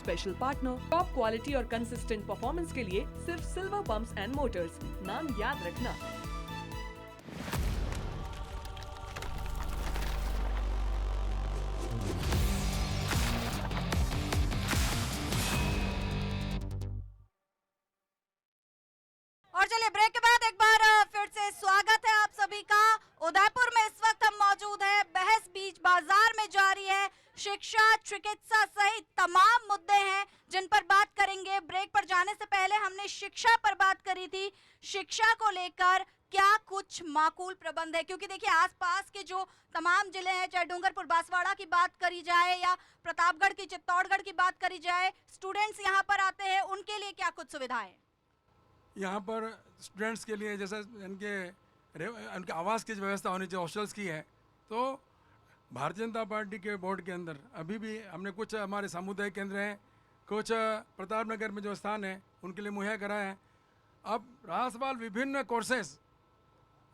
Special partner. Top quality और consistent performance के लिए सिर्फ सिल्वर पंप्स एंड मोटर्स, नाम याद रखना। और चलिए ब्रेक के बाद एक बार फिर से स्वागत है आप सभी का। उदयपुर में इस वक्त हम मौजूद हैं। बहस बीच बाजार में जारी है। शिक्षा, चिकित्सा सहित तमाम मुद्दे हैं जिन पर बात करेंगे। ब्रेक पर जाने से पहले हमने शिक्षा पर बात करी थी। शिक्षा को लेकर क्या कुछ माकूल प्रबंध है, क्योंकि देखिए आसपास के जो तमाम जिले हैं, चाहे डूंगरपुर बांसवाड़ा की बात करी जाए या प्रतापगढ़ की, चित्तौड़गढ़ की बात करी जाए, स्टूडेंट्स यहाँ पर आते हैं, उनके लिए क्या कुछ सुविधाएं? यहाँ पर स्टूडेंट्स के लिए जैसे उनके आवास की व्यवस्था होनी चाहिए, हॉस्टल्स की है। तो भारतीय जनता पार्टी के बोर्ड के अंदर अभी भी हमने कुछ हमारे सामुदायिक केंद्र हैं, कुछ प्रताप नगर में जो स्थान है उनके लिए मुहैया कराए हैं। अब रहा सवाल विभिन्न कोर्सेज,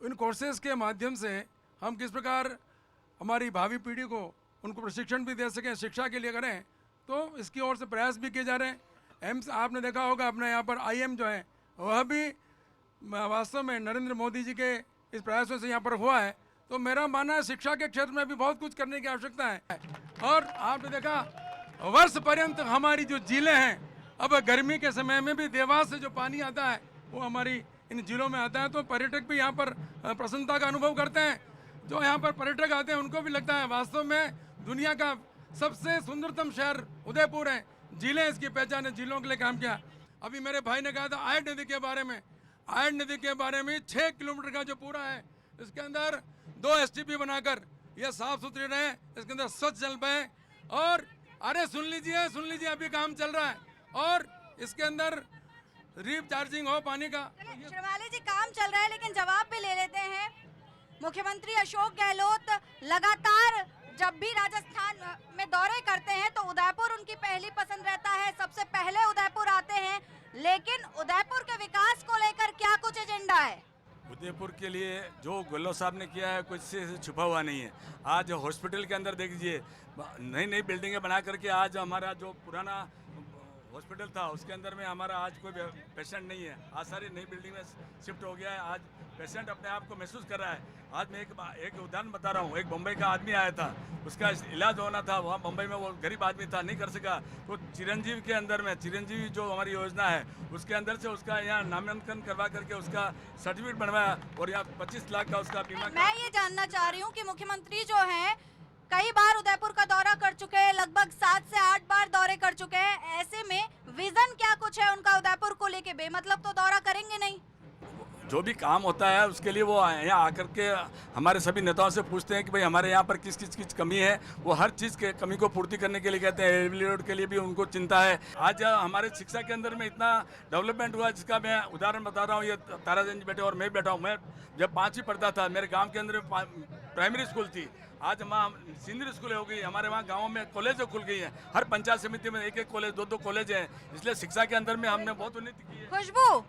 इन कोर्सेज के माध्यम से हम किस प्रकार हमारी भावी पीढ़ी को उनको प्रशिक्षण भी दे सकें, शिक्षा के लिए करें, तो इसकी ओर से प्रयास भी किए जा रहे हैं। एम्स आपने देखा होगा अपने यहाँ पर IIM जो है वह भी वास्तव में नरेंद्र मोदी जी के इस प्रयासों से यहाँ पर हुआ है। तो मेरा मानना है शिक्षा के क्षेत्र में भी बहुत कुछ करने की आवश्यकता है। और आपने देखा वर्ष पर्यंत हमारी जो झीलें हैं, अब गर्मी के समय में भी देवास से जो पानी आता है वो हमारी इन झीलों में आता है। तो पर्यटक भी यहाँ पर प्रसन्नता का अनुभव करते हैं। जो यहाँ पर पर्यटक आते हैं उनको भी लगता है वास्तव में दुनिया का सबसे सुंदरतम शहर उदयपुर है। झीलें इसकी पहचान है, झीलों के लिए काम किया। अभी मेरे भाई ने कहा था आयड नदी के बारे में, आयड नदी के बारे में 6 किलोमीटर का जो पूरा है, इसके अंदर 2 STP बनाकर यह साफ सुथरे रहे, इसके अंदर स्वच्छ जल बहे। और अरे सुन लीजिए अभी काम चल रहा है और इसके अंदर रिचार्जिंग हो पानी का। श्रीमाली जी, काम चल रहा है लेकिन जवाब भी ले लेते हैं। मुख्यमंत्री अशोक गहलोत लगातार जब भी राजस्थान में दौरे करते हैं तो उदयपुर उनकी पहली पसंद रहता है, सबसे पहले उदयपुर आते हैं। लेकिन उदयपुर के विकास को लेकर क्या कुछ एजेंडा है? उदयपुर के लिए जो गहलोत साहब ने किया है कुछ से छुपा हुआ नहीं है। आज हॉस्पिटल के अंदर देख लीजिए, नई नई बिल्डिंगें बना करके आज हमारा जो पुराना हॉस्पिटल था उसके अंदर में हमारा आज कोई पेशेंट नहीं है। आज सारी नई बिल्डिंग में शिफ्ट हो गया है। आज पेशेंट अपने आप को महसूस कर रहा है। आज मैं एक उदाहरण बता रहा हूँ। एक मुंबई का आदमी आया था, उसका इलाज होना था वहाँ मुंबई में, वो गरीब आदमी था, नहीं कर सका। तो चिरंजीवी के अंदर में, चिरंजीवी जो हमारी योजना है उसके अंदर से उसका यहाँ नामांकन करवा करके उसका सर्टिफिकेट बनवाया और यहाँ 25 लाख का उसका बीमा। मैं ये जानना चाह रही हूँ कि मुख्यमंत्री जो है कई बार उदयपुर का दौरा कर चुके हैं, लगभग 7 से 8 बार दौरे कर चुके हैं। ऐसे में विजन क्या कुछ है उनका उदयपुर को लेके? बेमतलब तो दौरा करेंगे नहीं। जो भी काम होता है उसके लिए वो यहाँ आकर के हमारे सभी नेताओं से पूछते हैं कि भाई हमारे यहाँ पर किस किस चीज़ कमी है। वो हर चीज़ के कमी को पूर्ति करने के लिए कहते हैं। एवली रोड के लिए भी उनको चिंता है। आज हमारे शिक्षा के अंदर में इतना डेवलपमेंट हुआ जिसका मैं उदाहरण बता रहा हूँ। ये ताराचंद जी बैठे और मैं बैठा हूँ। मैं जब 5वीं पढ़ता था मेरे गाँव के अंदर प्राइमरी स्कूल थी, आज वहाँ सीनियर स्कूल हो गई। हमारे वहाँ गाँव में कॉलेज खुल गई है। हर पंचायत समिति में 1-1 कॉलेज, 2-2 कॉलेज हैं। इसलिए शिक्षा के अंदर में हमने बहुत उन्नति की है। खुशबू,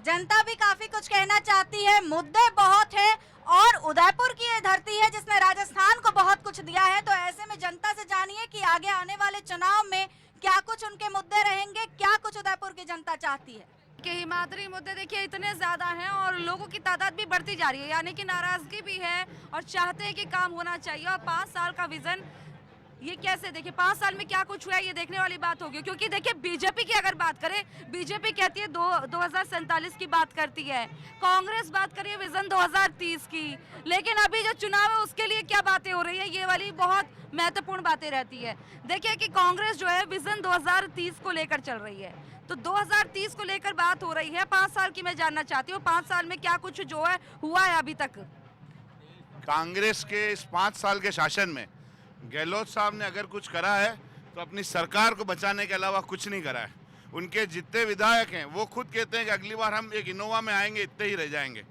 जनता भी काफी कुछ कहना चाहती है, मुद्दे बहुत है और उदयपुर की ये धरती है जिसने राजस्थान को बहुत कुछ दिया है। तो ऐसे में जनता से जानिए कि आगे आने वाले चुनाव में क्या कुछ उनके मुद्दे रहेंगे, क्या कुछ उदयपुर की जनता चाहती है। कि हिमाद्री मुद्दे देखिए इतने ज़्यादा हैं और लोगों की तादाद भी बढ़ती जा रही है, यानी कि नाराज़गी भी है और चाहते हैं कि काम होना चाहिए। और 5 साल का विज़न ये कैसे, देखिए 5 साल में क्या कुछ हुआ है ये देखने वाली बात होगी। क्योंकि देखिए बीजेपी की अगर बात करें, बीजेपी कहती है 2047 की बात करती है, कांग्रेस बात करिए विज़न 2030 की, लेकिन अभी जो चुनाव है उसके लिए क्या बातें हो रही है, ये वाली बहुत महत्वपूर्ण बातें रहती है। देखिए कि कांग्रेस जो है विज़न 2030 को लेकर चल रही है, तो 2030 को लेकर बात हो रही है। 5 साल की मैं जानना चाहती हूँ 5 साल में क्या कुछ जो है हुआ है अभी तक? कांग्रेस के इस 5 साल के शासन में गहलोत साहब ने अगर कुछ करा है तो अपनी सरकार को बचाने के अलावा कुछ नहीं करा है। उनके जितने विधायक हैं वो खुद कहते हैं कि अगली बार हम एक इनोवा में आएंगे, इतने ही रह जाएंगे।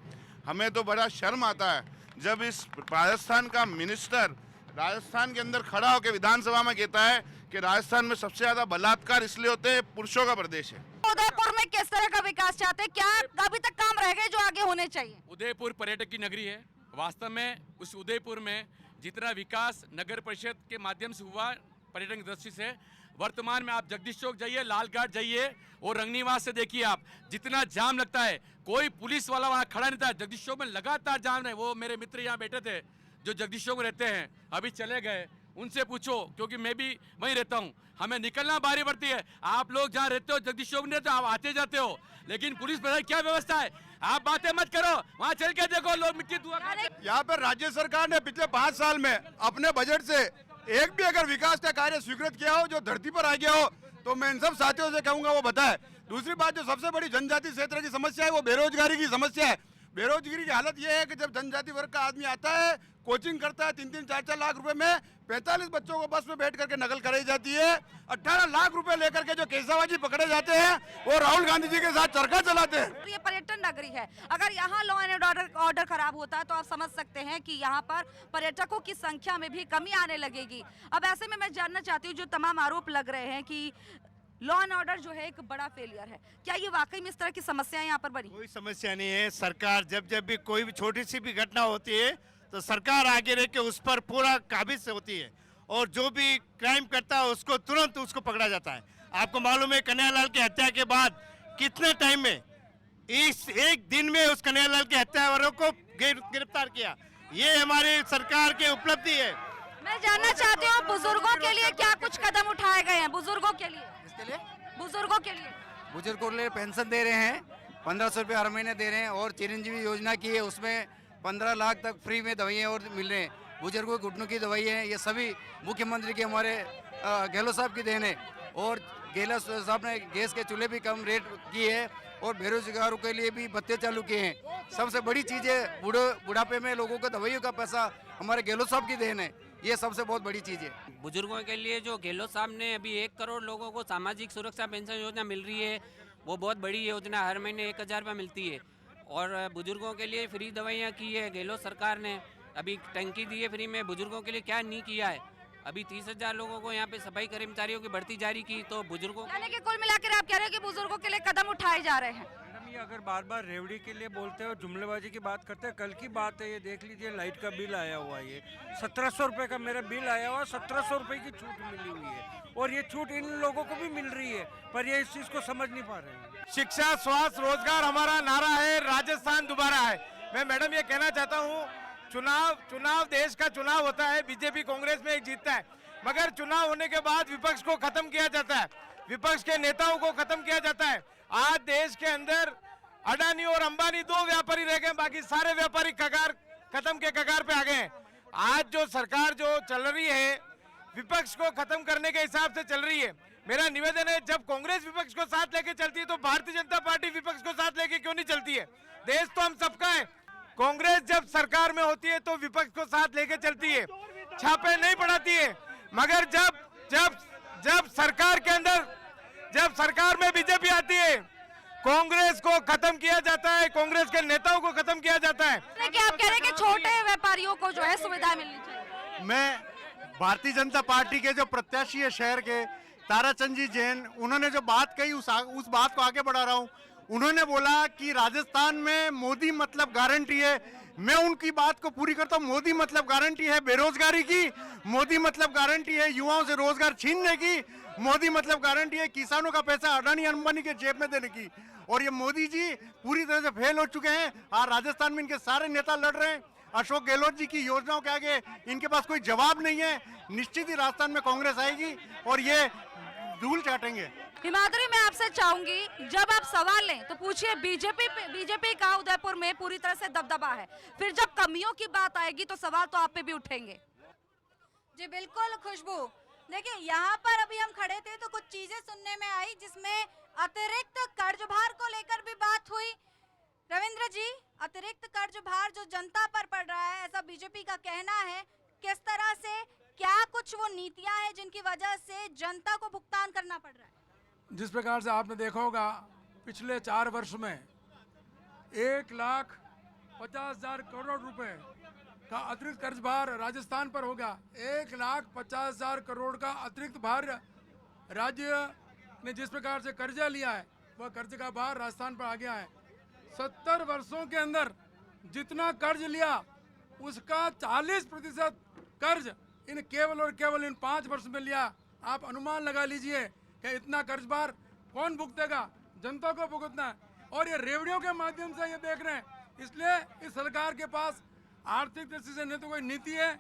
हमें तो बड़ा शर्म आता है जब इस राजस्थान का मिनिस्टर राजस्थान के अंदर खड़ा होकर विधानसभा में कहता है कि राजस्थान में सबसे ज्यादा बलात्कार इसलिए होते हैं, पुरुषों का प्रदेश है। उदयपुर में किस तरह का विकास चाहते हैं? क्या अभी तक काम रह गए जो आगे होने चाहिए? उदयपुर पर्यटक की नगरी है। वास्तव में उस उदयपुर में जितना विकास नगर परिषद के माध्यम से हुआ पर्यटन की दृष्टि से, वर्तमान में आप जगदीश चौक जाइए, लाल घाट जाइए और रंगनीवास से देखिए आप जितना जाम लगता है, कोई पुलिस वाला वहाँ खड़ा नहीं था। जगदीश चौक में लगातार जाम है। वो मेरे मित्र यहाँ बैठे थे जो जगदीश चौक में रहते हैं, अभी चले गए, उनसे पूछो, क्योंकि मैं भी वहीं रहता हूँ, हमें निकलना बारी पड़ती है। आप लोग जहाँ रहते हो जगदीश चौक में रहते हो, आप आते जाते हो, लेकिन पुलिस प्रशासन क्या व्यवस्था है? आप बातें मत करो, वहाँ चल के देखो, लोग मिट्टी धुआं खाते हैं। यहाँ पर राज्य सरकार ने पिछले 5 साल में अपने बजट से एक भी अगर विकास का कार्य स्वीकृत किया हो जो धरती पर आ गया हो, तो मैं इन सब साथियों से कहूंगा वो बताए। दूसरी बात, जो सबसे बड़ी जनजाति क्षेत्र की समस्या है वो बेरोजगारी की समस्या है। बेरोजगारी की हालत ये है कि जब जनजाति वर्ग का आदमी आता है, कोचिंग करता है, 3-3, 4-4 लाख रुपए में 45 बच्चों को बस में बैठ करके नकल कराई जाती है। 18 लाख रुपए लेकर के जो केसावाजी पकड़े जाते हैं वो राहुल गांधी जी के साथ चरखा चलाते हैं। ये पर्यटन नगरी है, अगर यहाँ लॉ एंड ऑर्डर खराब होता है तो आप समझ सकते हैं कि यहाँ पर पर्यटकों की संख्या में भी कमी आने लगेगी। अब ऐसे में मैं जानना चाहती हूँ, जो तमाम आरोप लग रहे हैं कि लॉ एंड ऑर्डर जो है एक बड़ा फेलियर है, क्या ये वाकई में इस तरह की समस्या यहाँ पर बनी? कोई समस्या नहीं है। सरकार जब भी कोई भी छोटी सी भी घटना होती है तो सरकार आगे रह के उस पर पूरा काबिज से होती है, और जो भी क्राइम करता है उसको तुरंत उसको पकड़ा जाता है। आपको मालूम है कन्हैयालाल की हत्या के बाद कितने टाइम में, इस एक दिन में उस कन्हैयालाल के हत्यारों को गिरफ्तार किया। ये हमारी सरकार की उपलब्धि है। मैं जानना चाहती हूँ बुजुर्गों के लिए क्या कुछ कदम उठाए गए हैं? बुजुर्गों के लिए, इसके लिए बुजुर्गों के लिए बुजुर्गों के लिए पेंशन दे रहे हैं, 1500 रुपये हर महीने दे रहे हैं, और चिरंजीवी योजना की है, उसमें 15 लाख तक फ्री में दवाइयाँ और मिल रहे हैं। बुजुर्गों के घुटनों की दवाई है, ये सभी मुख्यमंत्री के हमारे गहलोत साहब की देन है। और गहलोत साहब ने गैस के चूल्हे भी कम रेट किए है और बेरोजगारों के लिए भी भत्ते चालू किए हैं। सबसे बड़ी चीज़ है बुढ़ापे में लोगों को दवाइयों का पैसा हमारे गहलोत साहब की देन है, ये सबसे बहुत बड़ी चीज़ है। बुजुर्गों के लिए जो गहलोत साहब ने अभी 1 करोड़ लोगों को सामाजिक सुरक्षा पेंशन योजना मिल रही है, वो बहुत बड़ी योजना, हर महीने 1000 रुपये मिलती है। और बुजुर्गों के लिए फ्री दवाइयाँ की है गहलोत सरकार ने, अभी टंकी दी है फ्री में। बुजुर्गों के लिए क्या नहीं किया है? अभी 30,000 लोगों को यहाँ पे सफाई कर्मचारियों की भर्ती जारी की, तो बुजुर्गों यानी कि कुल मिलाकर आप कह रहे हैं कि बुजुर्गों के लिए कदम उठाए जा रहे हैं। मैडम, ये अगर बार बार रेवड़ी के लिए बोलते हैं और जुमलेबाजी की बात करते हैं, कल की बात है, ये देख लीजिए लाइट का बिल आया हुआ है, ये 1700 रुपये का मेरा बिल आया हुआ, 1700 रुपये की छूट मिली हुई है, और ये छूट इन लोगों को भी मिल रही है, पर ये इस चीज़ को समझ नहीं पा रहे हैं। शिक्षा, स्वास्थ्य, रोजगार हमारा नारा है, राजस्थान दोबारा है। मैं मैडम ये कहना चाहता हूँ, चुनाव देश का चुनाव होता है, बीजेपी कांग्रेस में एक जीतता है, मगर चुनाव होने के बाद विपक्ष को खत्म किया जाता है, विपक्ष के नेताओं को खत्म किया जाता है। आज देश के अंदर अडानी और अंबानी 2 व्यापारी रह गए, बाकी सारे व्यापारी खत्म के कगार पे आ गए हैं। आज जो सरकार जो चल रही है विपक्ष को खत्म करने के हिसाब से चल रही है। मेरा निवेदन है, जब कांग्रेस विपक्ष को साथ लेके चलती है तो भारतीय जनता पार्टी विपक्ष को साथ लेके क्यों नहीं चलती है? देश तो हम सबका है। कांग्रेस जब सरकार में होती है तो विपक्ष को साथ लेके चलती है, छापे नहीं बढ़ाती है, मगर जब सरकार के अंदर, जब सरकार में बीजेपी आती है, कांग्रेस को खत्म किया जाता है, कांग्रेस के नेताओं को खत्म किया जाता है। कि आप कह रहे हैं कि छोटे व्यापारियों को जो है सुविधा मिलनी चाहिए। मैं भारतीय जनता पार्टी के जो प्रत्याशी है शहर के, ताराचंद जी जैन, उन्होंने जो बात कही उस बात को आगे बढ़ा रहा हूँ। उन्होंने बोला कि राजस्थान में मोदी मतलब गारंटी है, मैं उनकी बात को पूरी करता हूँ। मोदी मतलब गारंटी है बेरोजगारी की, मोदी मतलब गारंटी है युवाओं से रोजगार छीनने की, मोदी मतलब गारंटी है किसानों का पैसा अडानी अंबानी के जेब में देने की। और ये मोदी जी पूरी तरह से फेल हो चुके हैं। आज राजस्थान में इनके सारे नेता लड़ रहे हैं, अशोक गहलोत जी की योजनाओं के आगे इनके पास कोई जवाब नहीं है। निश्चित ही राजस्थान में कांग्रेस आएगी और ये धूल चाटेंगे। हिमाद्री, मैं आपसे चाहूंगी, जब आप सवाल लें तो पूछिए, बीजेपी का उदयपुर में पूरी तरह से दबदबा है, फिर जब कमियों की बात आएगी तो सवाल तो आप पे भी उठेंगे। जी बिल्कुल खुशबू, देखिए यहाँ पर अभी हम खड़े थे तो कुछ चीजें सुनने में आई जिसमें अतिरिक्त कर्ज भार को लेकर भी बात हुई। रविंद्र जी, अतिरिक्त कर्ज भार जो जनता पर पड़ रहा है, ऐसा बीजेपी का कहना है, किस तरह से, क्या कुछ वो नीतियां हैं जिनकी वजह से जनता को भुगतान करना पड़ रहा है? जिस प्रकार से आपने देखा होगा पिछले 4 वर्ष में 1,50,000 करोड़ रुपए का अतिरिक्त कर्ज भार राजस्थान पर होगा। 1,50,000 करोड़ का अतिरिक्त भार राज्य ने जिस प्रकार से कर्जा लिया है, वह कर्ज का भार राजस्थान पर आ गया है। 70 वर्षों के अंदर जितना कर्ज लिया उसका 40% कर्ज इन केवल और केवल इन 5 वर्ष में लिया। आप अनुमान लगा लीजिए कि इतना कर्जबार कौन भुगतेगा, जनता को भुगतना है। और ये रेवड़ियों के माध्यम से ये देख रहे हैं, इसलिए इस सरकार के पास आर्थिक दृष्टि से न तो कोई नीति है,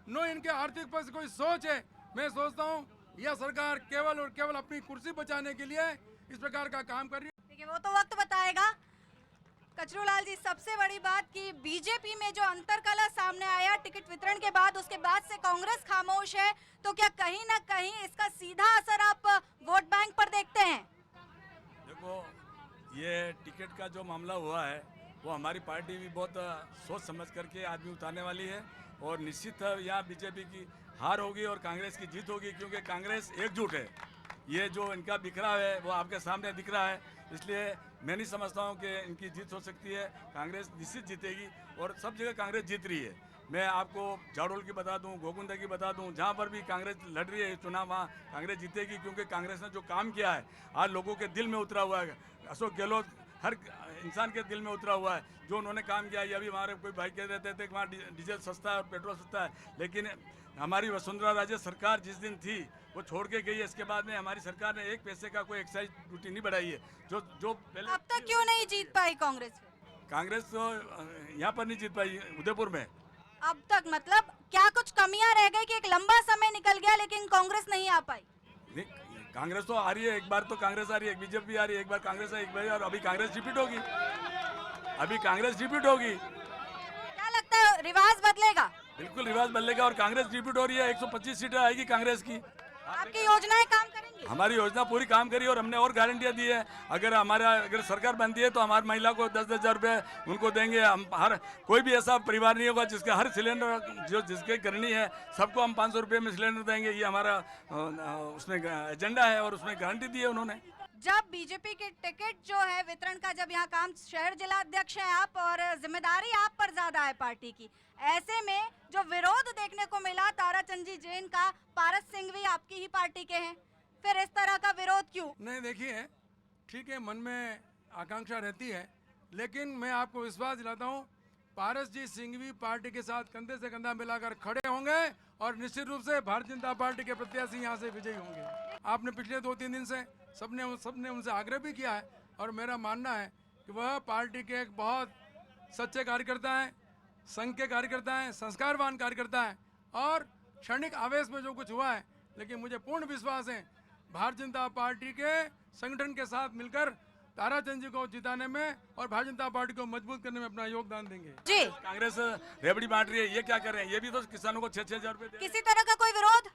न इनके आर्थिक पक्ष कोई सोच है। मैं सोचता हूँ यह सरकार केवल और केवल अपनी कुर्सी बचाने के लिए इस प्रकार का काम कर रही है। देखिए वो तो वक्त बताएगा। कचरूलाल जी, सबसे बड़ी बात कि बीजेपी में जो अंतरकलह सामने आया टिकट वितरण के बाद, उसके बाद से कांग्रेस खामोश है, तो क्या कहीं ना कहीं इसका सीधा असर आप वोट बैंक पर देखते हैं? देखो, ये टिकट का जो मामला हुआ है वो हमारी पार्टी भी बहुत सोच समझ करके आदमी उतारने वाली है और निश्चित यहाँ बीजेपी की हार होगी और कांग्रेस की जीत होगी, क्योंकि कांग्रेस एकजुट है। ये जो इनका बिखरा है वो आपके सामने दिख रहा है, इसलिए मैं नहीं समझता हूँ कि इनकी जीत हो सकती है। कांग्रेस निश्चित जीतेगी और सब जगह कांग्रेस जीत रही है। मैं आपको जाडोल की बता दूं, गोकुंदा की बता दूं, जहाँ पर भी कांग्रेस लड़ रही है चुनाव वहाँ कांग्रेस जीतेगी, क्योंकि कांग्रेस ने जो काम किया है आज लोगों के दिल में उतरा हुआ है। अशोक गहलोत हर इंसान के दिल में उतरा हुआ है जो उन्होंने काम किया। ये अभी हमारे कोई भाई कह रहे थे कि वहाँ डीजल सस्ता है और पेट्रोल सस्ता है, लेकिन हमारी वसुंधरा राजे सरकार जिस दिन थी वो छोड़ के गई है। इसके बाद में हमारी सरकार ने एक पैसे का कोई एक्साइज ड्यूटी नहीं बढ़ाई है। जो पहले अब तक क्यों नहीं जीत पाई कांग्रेस? कांग्रेस तो यहाँ पर नहीं जीत पाई, उदयपुर में अब तक मतलब क्या कुछ कमियां रह गई कि एक लंबा समय निकल गया लेकिन कांग्रेस नहीं आ पाई? नहीं, कांग्रेस तो आ रही है, एक बार तो कांग्रेस आ रही है, एक बीजेपी आ रही है, एक बार कांग्रेस है, एक बार, और अभी कांग्रेस रिपीट होगी, अभी कांग्रेस रिपीट होगी। क्या लगता है रिवाज बदलेगा? बिल्कुल रिवाज बदलेगा और कांग्रेस रिपीट हो रही है। 125 सीटें आएगी कांग्रेस की। आपकी योजनाएं काम करेंगी? हमारी योजना पूरी काम करी और हमने और गारंटियां दी है। अगर सरकार बनती है तो हमारी महिला को 10,000 रुपये उनको देंगे। हम हर कोई भी ऐसा परिवार नहीं होगा जिसका हर सिलेंडर जो जिसके करनी है सबको हम 500 रुपये में सिलेंडर देंगे। ये हमारा उसमें एजेंडा है और उसमें गारंटी दी है उन्होंने। जब बीजेपी के टिकट जो है वितरण का, जब यहाँ काम, शहर जिला अध्यक्ष हैं आप और जिम्मेदारी आप पर ज्यादा है पार्टी की, ऐसे में जो विरोध देखने को मिला ताराचंद जी जैन का, पारस सिंह भी आपकी ही पार्टी के हैं, फिर इस तरह का विरोध क्यों? नहीं, देखिए ठीक है, मन में आकांक्षा रहती है, लेकिन मैं आपको विश्वास दिलाता हूँ पारस जी सिंघवी पार्टी के साथ कंधे से कंधा मिलाकर खड़े होंगे और निश्चित रूप से भारतीय जनता पार्टी के प्रत्याशी यहाँ से विजयी होंगे। आपने पिछले 2-3 दिन से सबने उनसे आग्रह भी किया है और मेरा मानना है कि वह पार्टी के एक बहुत सच्चे कार्यकर्ता हैं, संघ के कार्यकर्ता हैं, संस्कारवान कार्यकर्ता हैं और क्षणिक आवेश में जो कुछ हुआ है, लेकिन मुझे पूर्ण विश्वास है भारतीय जनता पार्टी के संगठन के साथ मिलकर ताराचंद जी को जिताने में और भारतीय जनता पार्टी को मजबूत करने में अपना योगदान देंगे। जी, कांग्रेस रेवड़ी बांट रही है, ये क्या कर रहे हैं? ये भी तो किसानों को 6-6 हजार रुपये। किसी तरह का कोई विरोध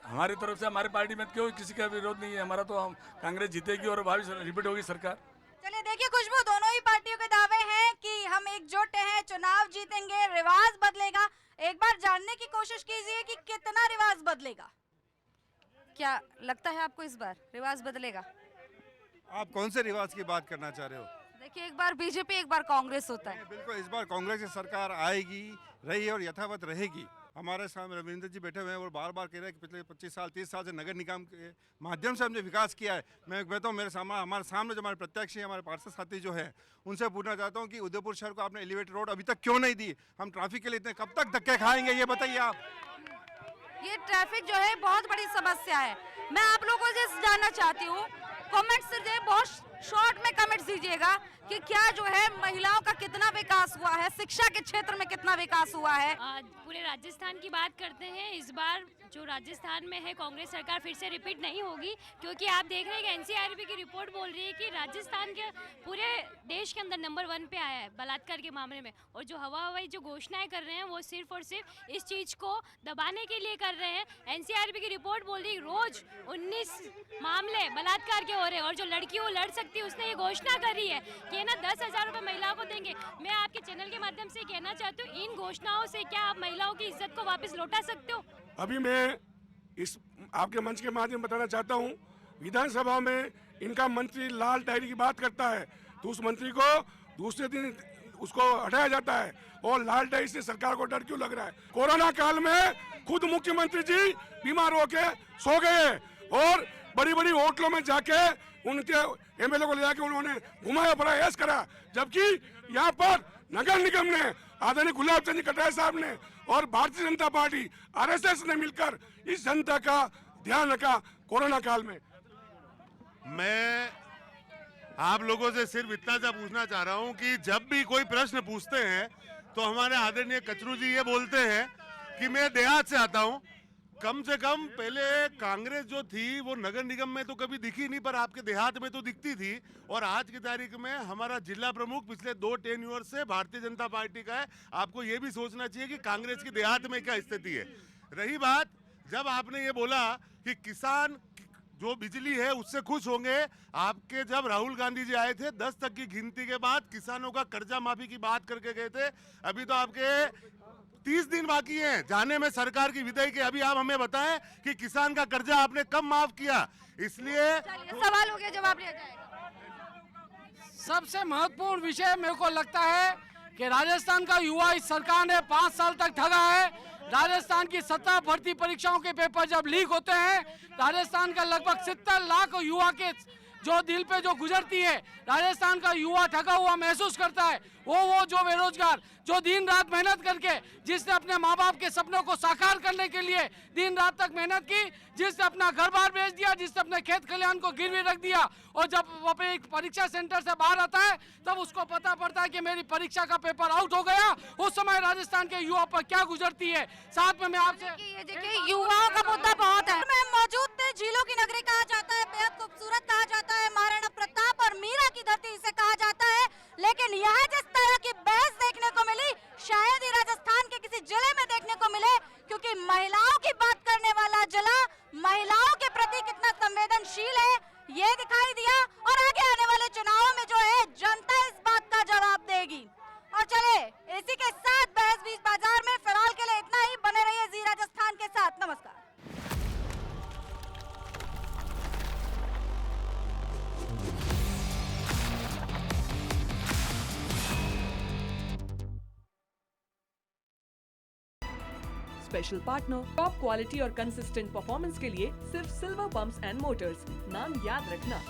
हमारी तरफ से, हमारी पार्टी में क्यों किसी का विरोध नहीं है। हमारा तो हम कांग्रेस जीतेगी और भावी रिपीट होगी सरकार। चलिए देखिए खुशबू, दोनों ही पार्टियों के दावे हैं कि हम एकजुट हैं, चुनाव जीतेंगे, रिवाज बदलेगा। एक बार जानने की कोशिश कीजिए कि कितना रिवाज बदलेगा। क्या लगता है आपको इस बार रिवाज बदलेगा? आप कौन से रिवाज की बात करना चाह रहे हो? देखिए, एक बार बीजेपी एक बार कांग्रेस होता है। बिल्कुल, इस बार कांग्रेस की सरकार आएगी, रही और यथावत रहेगी। हमारे सामने रविंद्र जी बैठे हुए हैं और बार बार कह रहे हैं कि पिछले 25 साल 30 साल से नगर निगम के माध्यम से हमने विकास किया है। मैं कहता हूँ हमारे सामने जो हमारे प्रत्याशी हमारे पार्षद साथी जो है उनसे पूछना चाहता हूँ कि उदयपुर शहर को आपने एलिवेटेड रोड अभी तक क्यों नहीं दी? हम ट्रैफिक के लिए इतने कब तक धक्के खाएंगे, ये बताइए आप। ये ट्रैफिक जो है बहुत बड़ी समस्या है। मैं आप लोगों से जानना चाहती हूँ, कमेंट्स से बहुत शॉर्ट में कमेंट्स दीजिएगा कि क्या जो है महिलाओं का कितना विकास हुआ है, शिक्षा के क्षेत्र में कितना विकास हुआ है। पूरे राजस्थान की बात करते हैं, इस बार जो राजस्थान में है कांग्रेस सरकार फिर से रिपीट नहीं होगी, क्योंकि आप देख रहे हैं कि एनसीआरबी की रिपोर्ट बोल रही है कि राजस्थान के पूरे देश के अंदर नंबर 1 पे आया है बलात्कार के मामले में। और जो हवाई जो घोषणाएं कर रहे हैं वो सिर्फ और सिर्फ इस चीज़ को दबाने के लिए कर रहे हैं। एनसीआरबी की रिपोर्ट बोल रही है रोज 19 मामले बलात्कार के हो रहे हैं और जो लड़की वो लड़ सकती है उसने ये घोषणा करी है कि ना 10,000 रुपये महिलाओं को देंगे। मैं आपके चैनल के माध्यम से कहना चाहती हूँ, इन घोषणाओं से क्या आप महिलाओं की इज्जत को वापस लौटा सकते हो? अभी मैं इस आपके मंच के माध्यम बताना चाहता हूँ, विधानसभा में इनका मंत्री लाल डायरी की बात करता है तो उस मंत्री को दूसरे दिन उसको हटाया जाता है और लाल डायरी से सरकार को डर क्यों लग रहा है? कोरोना काल में खुद मुख्यमंत्री जी बीमार होके सो गए और बड़ी बड़ी होटलों में जाके उनके एमएलए को ले जाके उन्होंने घुमाया बड़ा ऐश करा, जबकि यहाँ पर नगर निगम ने आदरणीय गुलाब चंद कटारिया साहब ने और भारतीय जनता पार्टी आरएसएस ने मिलकर इस जनता का ध्यान रखा कोरोना काल में। मैं आप लोगों से सिर्फ इतना सा पूछना चाह रहा हूं कि जब भी कोई प्रश्न पूछते हैं तो हमारे आदरणीय कचरू जी ये बोलते हैं कि मैं देहात से आता हूं। कम से कम पहले कांग्रेस जो थी वो नगर निगम में तो कभी दिखी नहीं, पर आपके देहात में तो दिखती थी। और आज की तारीख में हमारा जिला प्रमुख पिछले 2 टेन्योर से भारतीय जनता पार्टी का है। आपको ये भी सोचना चाहिए कि कांग्रेस की देहात में क्या स्थिति है। रही बात, जब आपने ये बोला कि किसान जो बिजली है उससे खुश होंगे, आपके जब राहुल गांधी जी आए थे 10 तक की गिनती के बाद किसानों का कर्जा माफी की बात करके गए थे। अभी तो आपके 30 दिन बाकी हैं जाने में सरकार की विदाई के। अभी आप हमें बताएं कि किसान का कर्जा आपने कब माफ किया। इसलिए सवाल हो गया, जवाब लिया जाएगा। सबसे महत्वपूर्ण विषय मेरे को लगता है कि राजस्थान का युवा इस सरकार ने 5 साल तक ठगा है। राजस्थान की 17 भर्ती परीक्षाओं के पेपर जब लीक होते हैं, राजस्थान का लगभग 70 लाख युवा के जो दिल पे जो गुजरती है, राजस्थान का युवा ठगा हुआ महसूस करता है। वो जो बेरोजगार जो दिन रात मेहनत करके, जिसने अपने माँ बाप के सपनों को साकार करने के लिए दिन रात तक मेहनत की, जिसने अपना घर बार बेच दिया, जिसने अपने खेत खलिहान को गिरवी रख दिया, और जब वो अपने एक परीक्षा सेंटर से बाहर आता है तब उसको पता पड़ता है कि मेरी परीक्षा का पेपर आउट हो गया। उस समय राजस्थान के युवा पर क्या गुजरती है। साथ में मैं आपसे देखिए युवाओं का मुद्दा बहुत है। मैं मौजूद थे, झीलों की नगरी कहा जाता है, बेहद खूबसूरत कहा जाता है, महाराणा प्रताप और मीरा की धरती इसे कहा जाता है। लेकिन यहाँ जिस तरह की बहस देखने को मिली, शायद ही राजस्थान के किसी जिले में देखने को मिले, क्योंकि महिलाओं की बात करने वाला जिला महिलाओं के प्रति कितना संवेदनशील है ये दिखाई दिया। और आगे आने वाले चुनावों में जो है जनता इस बात का जवाब देगी। और चले इसी के साथ बहस बीच बाजार में फिलहाल के लिए इतना ही। बने रहिए जी राजस्थान के साथ। नमस्कार। स्पेशल पार्टनर टॉप क्वालिटी और कंसिस्टेंट परफॉर्मेंस के लिए सिर्फ सिल्वर पंप्स एंड मोटर्स। नाम याद रखना।